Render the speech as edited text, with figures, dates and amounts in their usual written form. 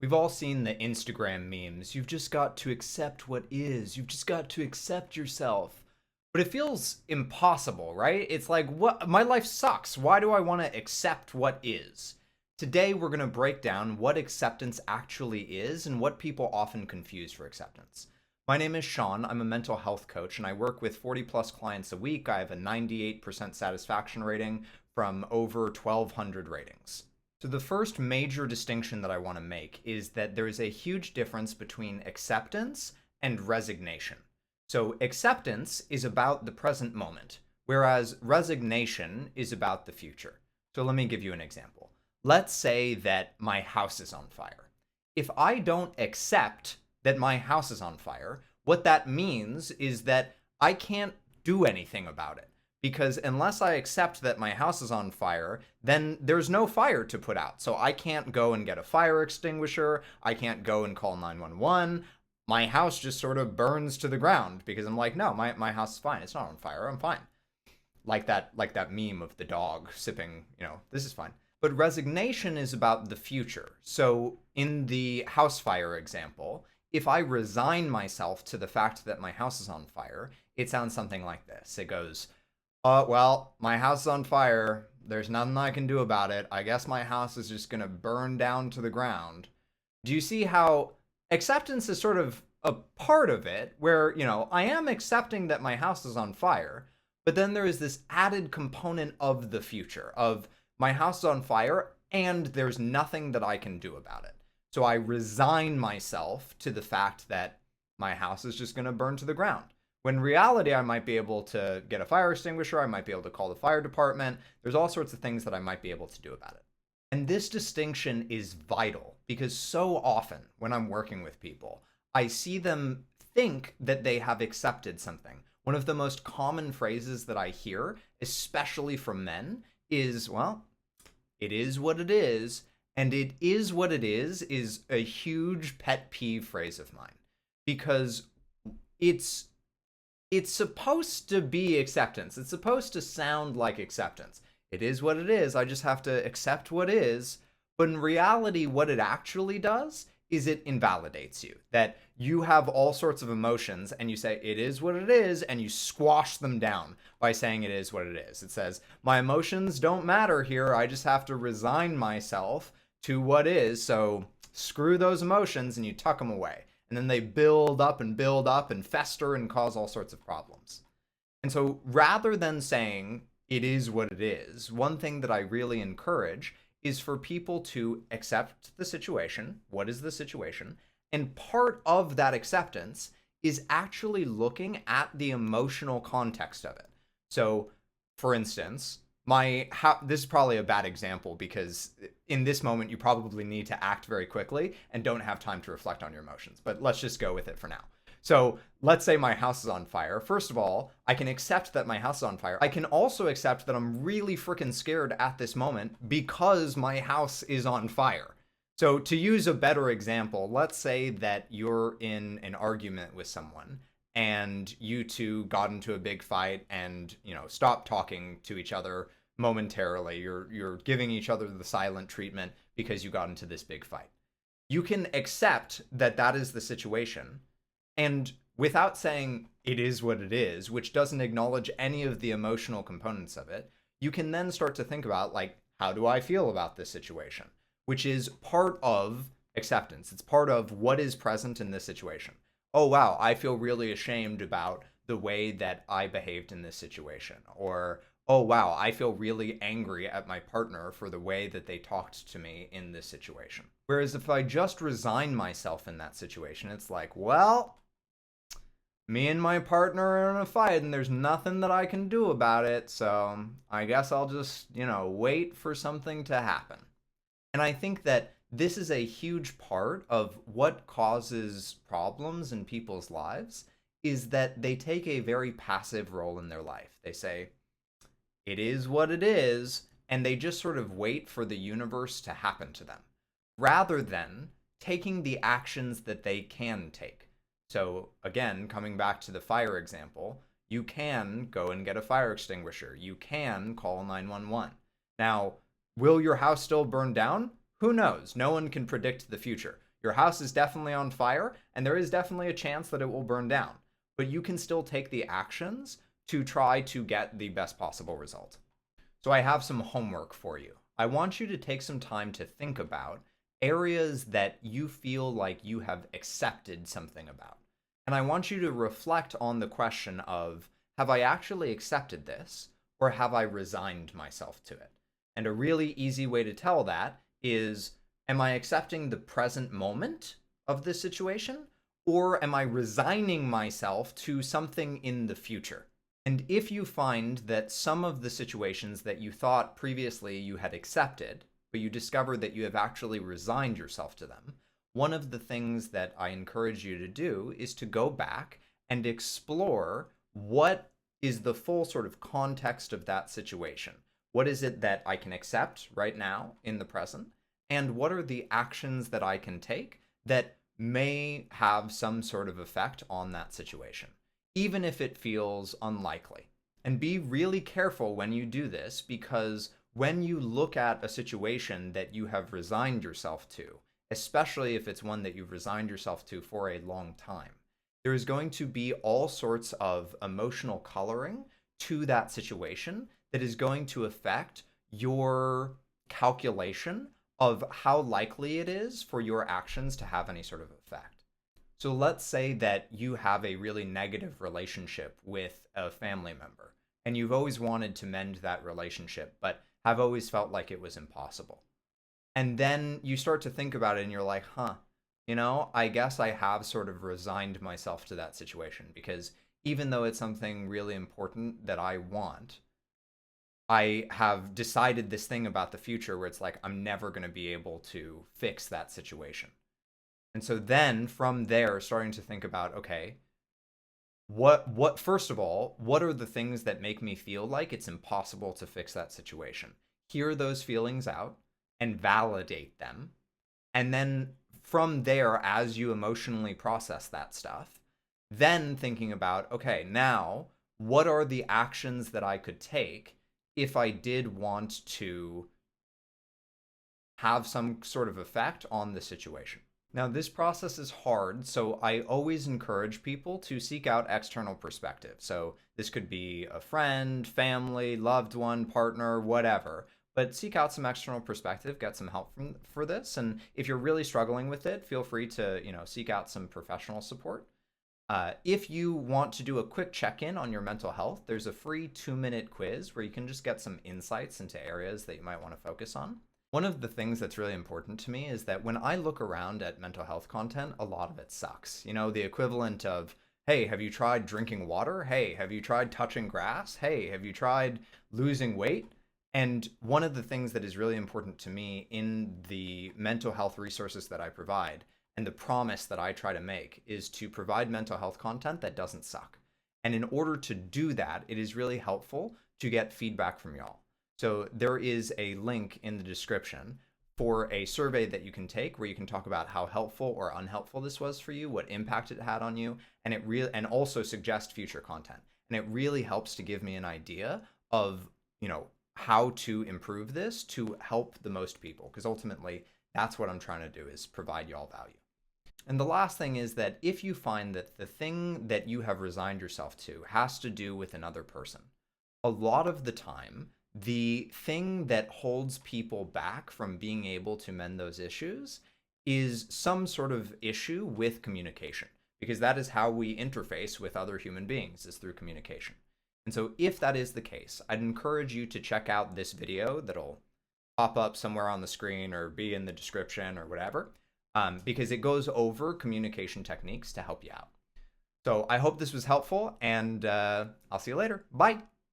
We've all seen the Instagram memes. You've just got to accept what is. You've just got to accept yourself. But it feels impossible, right? It's like, what? My life sucks. Why do I want to accept what is? Today, we're going to break down what acceptance actually is and what people often confuse for acceptance. My name is Sean. I'm a mental health coach, and I work with 40 plus clients a week. I have a 98% satisfaction rating from over 1,200 ratings. So the first major distinction that I want to make is that there is a huge difference between acceptance and resignation. So acceptance is about the present moment, whereas resignation is about the future. So let me give you an example. Let's say that my house is on fire. If I don't accept that my house is on fire, what that means is that I can't do anything about it. Because unless I accept that my house is on fire, then there's no fire to put out. So I can't go and get a fire extinguisher. I can't go and call 911. My house just sort of burns to the ground because I'm like, no, my house is fine. It's not on fire. I'm fine. Like that meme of the dog sipping, this is fine. But resignation is about the future. So in the house fire example, if I resign myself to the fact that my house is on fire, it sounds something like this. It goes, well, my house is on fire. There's nothing I can do about it. I guess my house is just going to burn down to the ground. Do you see how acceptance is sort of a part of it where, I am accepting that my house is on fire, but then there is this added component of the future of my house is on fire and there's nothing that I can do about it. So I resign myself to the fact that my house is just going to burn to the ground. When in reality, I might be able to get a fire extinguisher, I might be able to call the fire department. There's all sorts of things that I might be able to do about it. And this distinction is vital because so often when I'm working with people, I see them think that they have accepted something. One of the most common phrases that I hear, especially from men, is, well, it is what it is. And it is what it is a huge pet peeve phrase of mine because it's supposed to be acceptance. It's supposed to sound like acceptance. It is what it is. I just have to accept what is. But in reality, what it actually does is it invalidates you. That you have all sorts of emotions and you say, it is what it is, and you squash them down by saying it is what it is. It says, my emotions don't matter here. I just have to resign myself to what is. So screw those emotions, and you tuck them away. And then they build up and fester and cause all sorts of problems. And so rather than saying it is what it is, one thing that I really encourage is for people to accept the situation. What is the situation? And part of that acceptance is actually looking at the emotional context of it. So, for instance, this is probably a bad example because in this moment you probably need to act very quickly and don't have time to reflect on your emotions, but let's just go with it for now. So let's say my house is on fire. First of all, I can accept that my house is on fire. I can also accept that I'm really freaking scared at this moment because my house is on fire. So to use a better example, let's say that you're in an argument with someone and you two got into a big fight and, stopped talking to each other momentarily. You're giving each other the silent treatment because you got into this big fight. You can accept that that is the situation, and without saying it is what it is, which doesn't acknowledge any of the emotional components of it, you can then start to think about, like, how do I feel about this situation? Which is part of acceptance. It's part of what is present in this situation. Oh, wow, I feel really ashamed about the way that I behaved in this situation. Or, oh, wow, I feel really angry at my partner for the way that they talked to me in this situation. Whereas if I just resign myself in that situation, it's like, well, me and my partner are in a fight and there's nothing that I can do about it. So I guess I'll just, wait for something to happen. And I think that this is a huge part of what causes problems in people's lives is that they take a very passive role in their life. They say, it is what it is, and they just sort of wait for the universe to happen to them, rather than taking the actions that they can take. So again, coming back to the fire example, you can go and get a fire extinguisher. You can call 911. Now, will your house still burn down? Who knows? No one can predict the future. Your house is definitely on fire, and there is definitely a chance that it will burn down. But you can still take the actions to try to get the best possible result. So I have some homework for you. I want you to take some time to think about areas that you feel like you have accepted something about. And I want you to reflect on the question of, have I actually accepted this, or have I resigned myself to it? And a really easy way to tell that is, am I accepting the present moment of this situation, or am I resigning myself to something in the future? And if you find that some of the situations that you thought previously you had accepted, but you discover that you have actually resigned yourself to them, one of the things that I encourage you to do is to go back and explore what is the full sort of context of that situation. What is it that I can accept right now in the present? And what are the actions that I can take that may have some sort of effect on that situation, even if it feels unlikely? And be really careful when you do this, because when you look at a situation that you have resigned yourself to, especially if it's one that you've resigned yourself to for a long time, there is going to be all sorts of emotional coloring to that situation that is going to affect your calculation of how likely it is for your actions to have any sort of effect. So let's say that you have a really negative relationship with a family member, and you've always wanted to mend that relationship, but have always felt like it was impossible. And then you start to think about it and you're like, I guess I have sort of resigned myself to that situation, because even though it's something really important that I want, I have decided this thing about the future where it's like, I'm never going to be able to fix that situation. And so then from there, starting to think about, okay, first of all, what are the things that make me feel like it's impossible to fix that situation? Hear those feelings out and validate them. And then from there, as you emotionally process that stuff, then thinking about, okay, now what are the actions that I could take if I did want to have some sort of effect on the situation? Now, this process is hard, so I always encourage people to seek out external perspective. So this could be a friend, family, loved one, partner, whatever. But seek out some external perspective, get some help for this. And if you're really struggling with it, feel free to seek out some professional support. If you want to do a quick check-in on your mental health, there's a free 2-minute quiz where you can just get some insights into areas that you might want to focus on. One of the things that's really important to me is that when I look around at mental health content, a lot of it sucks. The equivalent of, hey, have you tried drinking water? Hey, have you tried touching grass? Hey, have you tried losing weight? And one of the things that is really important to me in the mental health resources that I provide, and the promise that I try to make, is to provide mental health content that doesn't suck. And in order to do that, it is really helpful to get feedback from y'all. So there is a link in the description for a survey that you can take where you can talk about how helpful or unhelpful this was for you, what impact it had on you, and also suggest future content. And it really helps to give me an idea of, how to improve this to help the most people, because ultimately that's what I'm trying to do, is provide y'all value. And the last thing is that if you find that the thing that you have resigned yourself to has to do with another person, a lot of the time, the thing that holds people back from being able to mend those issues is some sort of issue with communication, because that is how we interface with other human beings, is through communication. And so if that is the case, I'd encourage you to check out this video that'll pop up somewhere on the screen or be in the description or whatever, because it goes over communication techniques to help you out. So I hope this was helpful, and I'll see you later. Bye.